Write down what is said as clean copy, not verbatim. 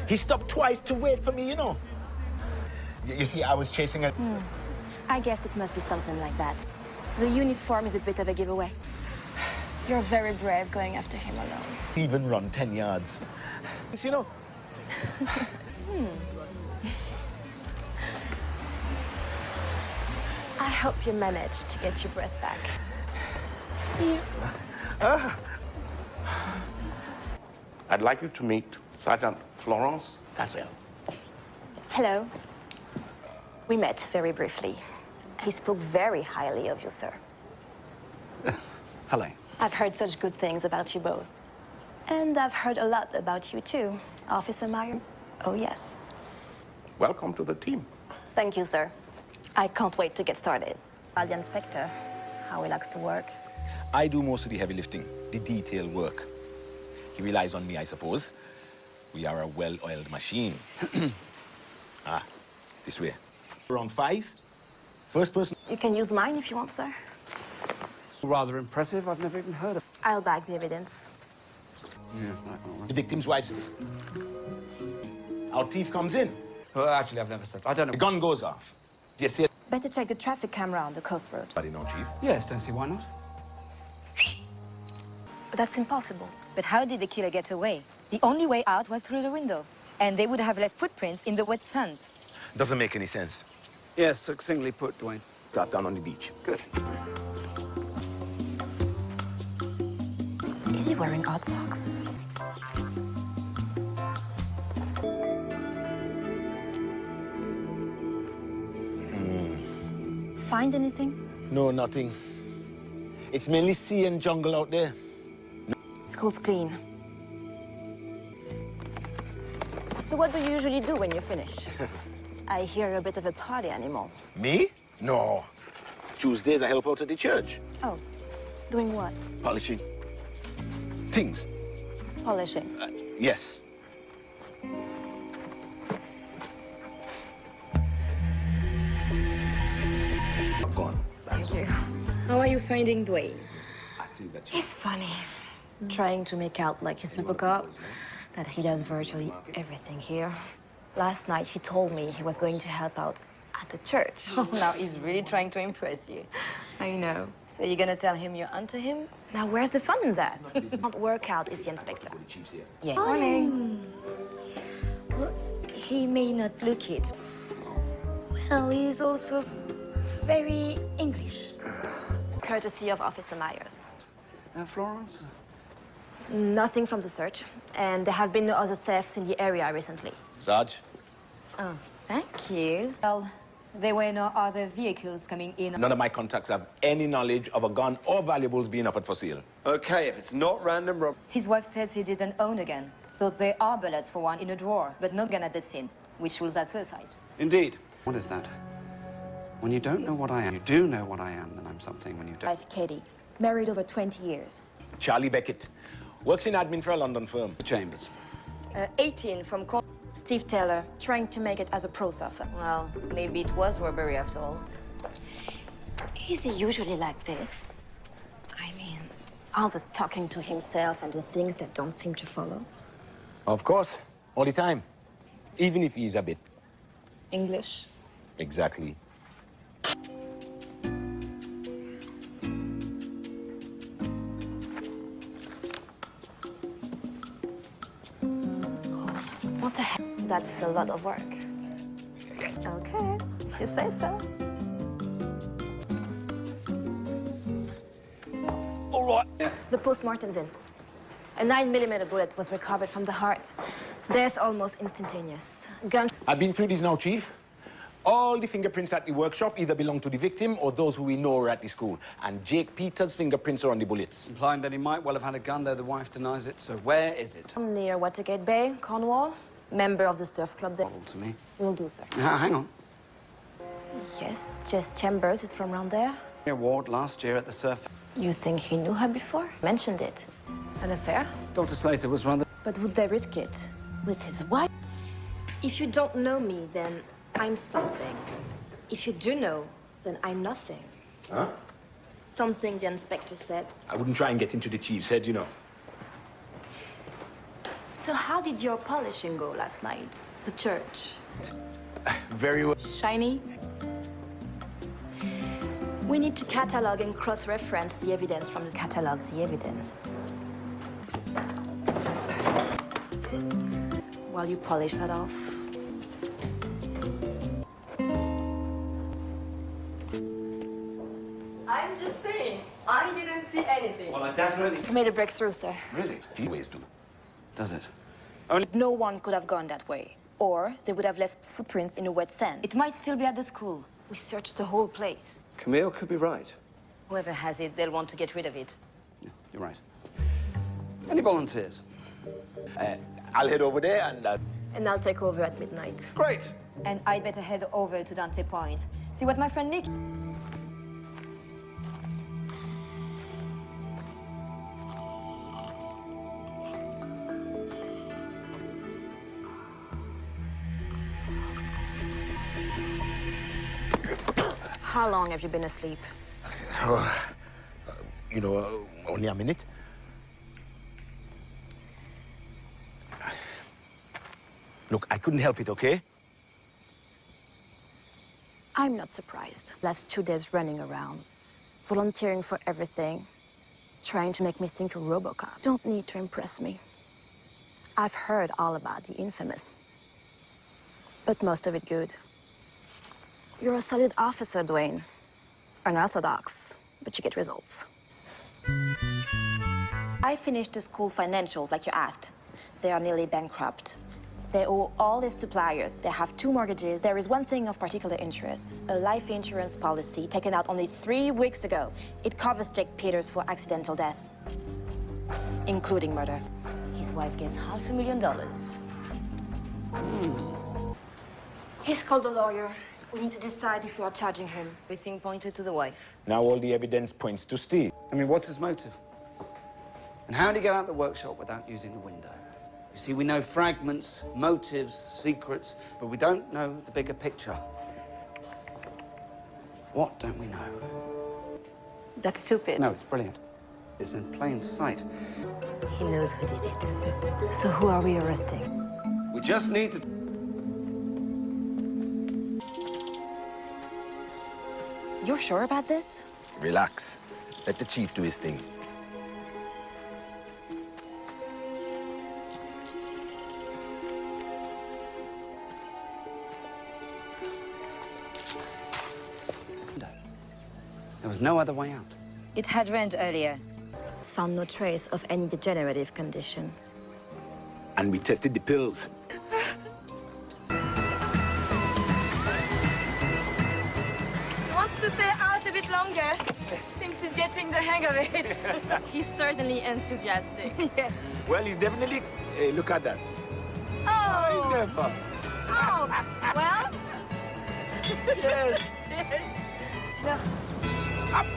He stopped twice to wait for me, you know. You see, I was chasing a... I guess it must be something like that. The uniform is a bit of a giveaway. You're very brave going after him alone. Even run 10 yards. You know. I hope you manage to get your breath back. See you. I'd like you to meet Sergeant Florence Cassel. Hello. We met very briefly. He spoke very highly of you, sir. Hello. I've heard such good things about you both. And I've heard a lot about you too, Officer Meyer. Oh, yes. Welcome to the team. Thank you, sir. I can't wait to get started. The inspector, how he likes to work. I do most of the heavy lifting, the detail work. He relies on me, I suppose. We are a well-oiled machine. This way. Around 5. First person. You can use mine if you want, sir. Rather impressive. I've never even heard of. I'll back the evidence. Yeah, right. The victim's wife's. Our thief comes in. Well, actually, I've never said. I don't know. The gun goes off. Do you see it? Better check the traffic camera on the coast road. I know, Chief. Yes, don't see why not. But that's impossible. But how did the killer get away? The only way out was through the window. And they would have left footprints in the wet sand. Doesn't make any sense. Yes, succinctly put, Dwayne. Start down on the beach. Good. Is he wearing odd socks? Find anything? No, nothing. It's mainly sea and jungle out there. School's clean. So what do you usually do when you finish? I hear you're a bit of a party animal. Me? No. Tuesdays I help out at the church. Oh, doing what? Polishing. Things. Polishing. Yes. I've gone. Thank you. How are you finding Dwayne? I see that. He's funny. Trying to make out like he's super cop, that he does virtually everything here. Last night he told me he was going to help out at the church. Oh, now he's really trying to impress you. I know. So you're gonna tell him you're onto him? Now where's the fun in that? Not work out is the inspector. Yeah. Morning. Well, he may not look it. Well, he's also very English. Courtesy of Officer Myers. Florence? Nothing from the search, and there have been no other thefts in the area recently. Sarge? Oh, thank you. Well, there were no other vehicles coming in. None of my contacts have any knowledge of a gun or valuables being offered for sale. Okay, if it's not random robbery. His wife says he didn't own a gun, though there are bullets for one in a drawer, but no gun at the scene, which rules out suicide. Indeed. What is that? When you don't know what I am, you do know what I am, then I'm something. When you don't. Wife Katie, married over 20 years. Charlie Beckett. Works in admin for a London firm. Chambers. 18 from... Steve Taylor, trying to make it as a pro surfer. Well, maybe it was robbery after all. Is he usually like this? I mean, all the talking to himself and the things that don't seem to follow. Of course. All the time. Even if he's a bit. English. Exactly. What the heck? That's a lot of work. Okay, if you say so. All right. The postmortem's in. A 9mm bullet was recovered from the heart. Death almost instantaneous. Gun. I've been through this now, Chief. All the fingerprints at the workshop either belong to the victim or those who we know were at the school. And Jake Peters' fingerprints are on the bullets. Implying that he might well have had a gun, though the wife denies it. So where is it? Near Watergate Bay, Cornwall. Member of the surf club there. Model to me. Will do, sir. Hang on. Yes, Jess Chambers is from around there. Award last year at the surf. You think he knew her before? Mentioned it. An affair? Dr. Slater was rather... But would they risk it? With his wife? If you don't know me, then I'm something. If you do know, then I'm nothing. Huh? Something the inspector said. I wouldn't try and get into the Chief's head, you know. So how did your polishing go last night? The church. Very well. Shiny? We need to catalog and cross-reference the evidence from the catalog, the evidence. While you polish that off. I'm just saying, I didn't see anything. Well, I definitely... It's made a breakthrough, sir. Really? He always do. Does it? No one could have gone that way. Or they would have left footprints in the wet sand. It might still be at the school. We searched the whole place. Camille could be right. Whoever has it, they'll want to get rid of it. Yeah, you're right. Any volunteers? I'll head over there and... And I'll take over at midnight. Great. And I'd better head over to Dante Point. See what my friend Nick... How long have you been asleep? Only a minute. Look, I couldn't help it, okay? I'm not surprised. Last 2 days running around, volunteering for everything, trying to make me think of RoboCop. Don't need to impress me. I've heard all about the infamous, but most of it good. You're a solid officer, Dwayne. Unorthodox, but you get results. I finished the school financials like you asked. They are nearly bankrupt. They owe all their suppliers. They have 2 mortgages. There is one thing of particular interest, a life insurance policy taken out only 3 weeks ago. It covers Jake Peters for accidental death, including murder. His wife gets $500,000. He's called a lawyer. We need to decide if we are charging him. Everything pointed to the wife. Now all the evidence points to Steve. I mean, what's his motive? And how did he get out of the workshop without using the window? You see, we know fragments, motives, secrets, but we don't know the bigger picture. What don't we know? That's stupid. No, it's brilliant. It's in plain sight. He knows who did it. So who are we arresting? We just need to... You're sure about this? Relax. Let the chief do his thing. There was no other way out. It had rained earlier. It's found no trace of any degenerative condition. And we tested the pills. Wants to stay out a bit longer. Thinks he's getting the hang of it. He's certainly enthusiastic. Yeah. Well, he's definitely... Hey, look at that. Oh! Never. Oh! Well? Cheers. Cheers. No. Up.